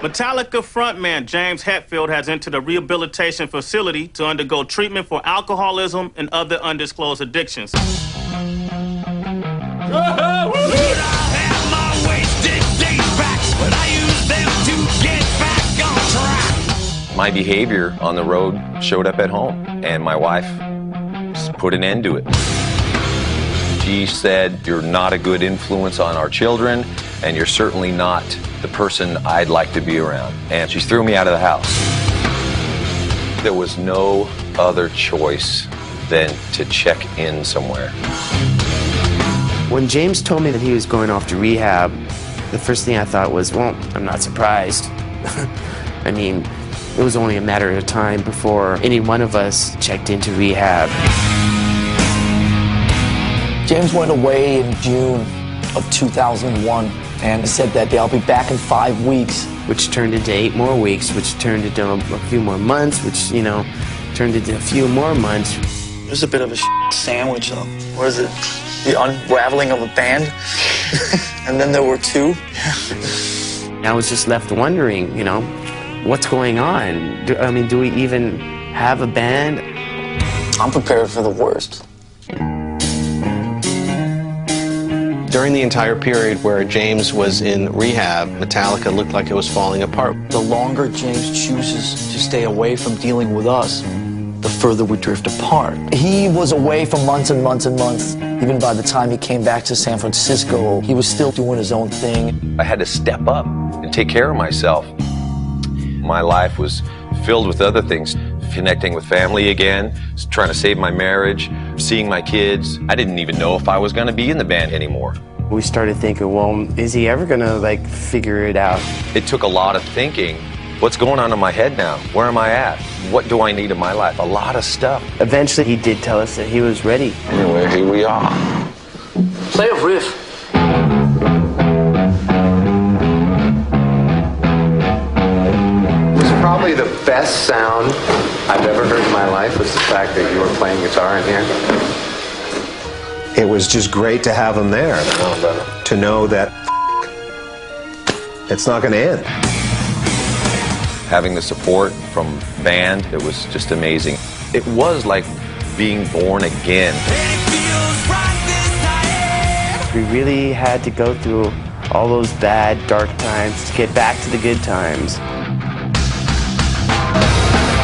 Metallica frontman James Hetfield has entered a rehabilitation facility to undergo treatment for alcoholism and other undisclosed addictions. My behavior on the road showed up at home, and my wife put an end to it. She said, "You're not a good influence on our children, and you're certainly not the person I'd like to be around." And she threw me out of the house. There was no other choice than to check in somewhere. When James told me that he was going off to rehab, the first thing I thought was, well, I'm not surprised. I mean, it was only a matter of time before any one of us checked into rehab. James went away in June of 2001 and said that they'll be back in 5 weeks. Which turned into 8 more weeks, which turned into a few more months, which, you know, turned into a few more months. It was a bit of a sandwich. What is it? The unraveling of a band? And then there were 2. I was just left wondering, you know, what's going on? Do we even have a band? I'm prepared for the worst. During the entire period where James was in rehab, Metallica looked like it was falling apart. The longer James chooses to stay away from dealing with us, the further we drift apart. He was away for months and months and months. Even by the time he came back to San Francisco, he was still doing his own thing. I had to step up and take care of myself. My life was filled with other things, connecting with family again, trying to save my marriage, seeing my kids. I didn't even know if I was going to be in the band anymore. We started thinking, well, is he ever going to, like, figure it out? It took a lot of thinking. What's going on in my head now? Where am I at? What do I need in my life? A lot of stuff. Eventually, he did tell us that he was ready. Anyway, here we are. Play a riff. Probably the best sound I've ever heard in my life was the fact that you were playing guitar in here. It was just great to have him there, to know that it's not going to end. Having the support from band, it was just amazing. It was like being born again. We really had to go through all those bad, dark times to get back to the good times.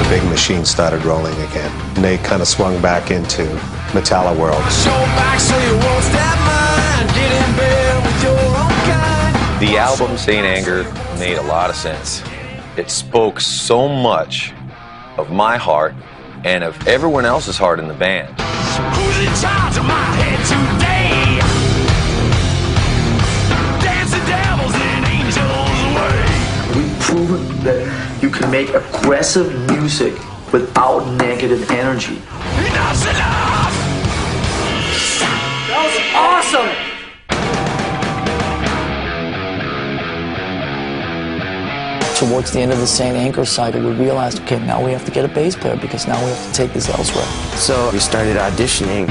The big machine started rolling again, and they kind of swung back into Metallica world. The album Saint Anger made a lot of sense. It spoke so much of my heart and of everyone else's heart in the band. Who's in charge of my head today? Dancing devils and angels away. We've proven that you can make aggressive music without negative energy. Enough's enough! That was awesome! Towards the end of the Saint Anger cycle, we realized, okay, now we have to get a bass player because now we have to take this elsewhere. So we started auditioning.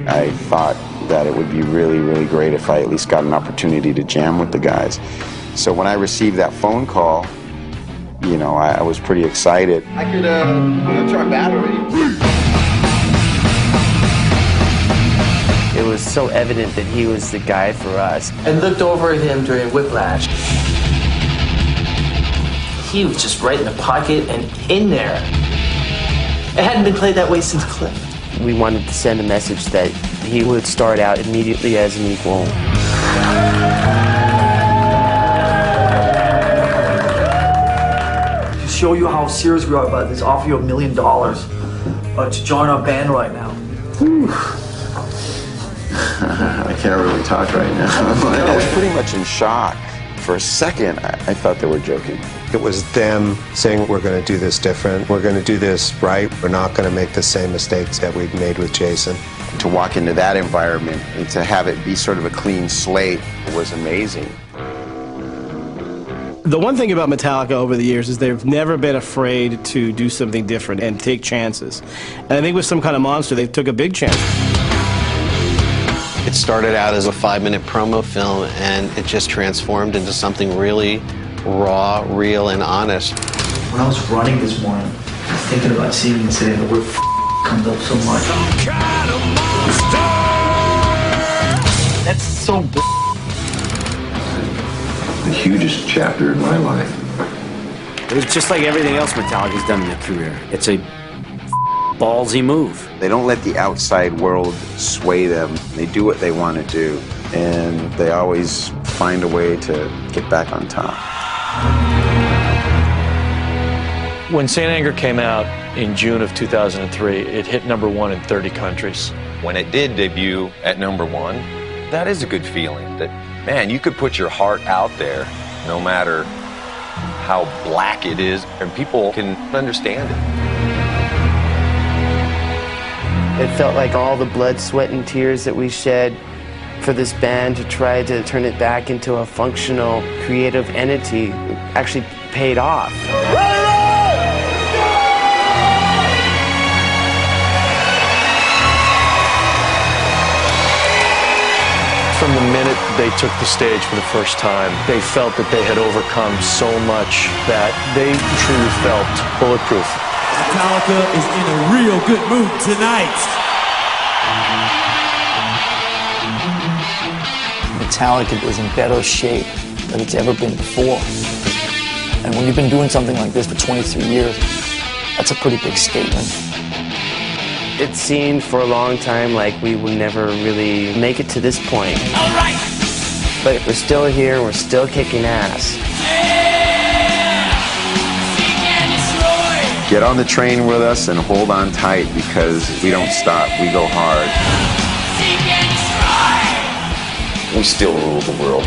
I thought that it would be really, really great if I at least got an opportunity to jam with the guys. So when I received that phone call, you know, I was pretty excited. I could try battery. It was so evident that he was the guy for us. I looked over at him during Whiplash. He was just right in the pocket and in there. It hadn't been played that way since Cliff. We wanted to send a message that he would start out immediately as an equal. To show you how serious we are about this, offer you $1 million to join our band right now. Whew. I can't really talk right now. I was pretty much in shock. For a second, I thought they were joking. It was them saying, we're going to do this different. We're going to do this right. We're not going to make the same mistakes that we've made with Jason. To walk into that environment and to have it be sort of a clean slate was amazing. The one thing about Metallica over the years is they've never been afraid to do something different and take chances. And I think with Some Kind of Monster, they took a big chance. It started out as a 5-minute promo film, and it just transformed into something really raw, real, and honest. When I was running this morning, I was thinking about seeing and saying the word comes up so much. That's so The hugest chapter in my life. It was just like everything else Metallica's done in their career. It's a ballsy move. They don't let the outside world sway them. They do what they want to do, and they always find a way to get back on top. When Saint Anger came out in June of 2003, it hit #1 in 30 countries. When it did debut at #1, that is a good feeling. That, man, you could put your heart out there no matter how black it is, and people can understand it. It felt like all the blood, sweat, and tears that we shed for this band to try to turn it back into a functional, creative entity actually paid off. From the minute they took the stage for the first time, they felt that they had overcome so much that they truly felt bulletproof. Metallica is in a real good mood tonight. Metallica is in better shape than it's ever been before. And when you've been doing something like this for 23 years, that's a pretty big statement. It seemed for a long time like we would never really make it to this point. All right. But we're still here, we're still kicking ass. Get on the train with us and hold on tight, because we don't stop, we go hard. We still rule the world.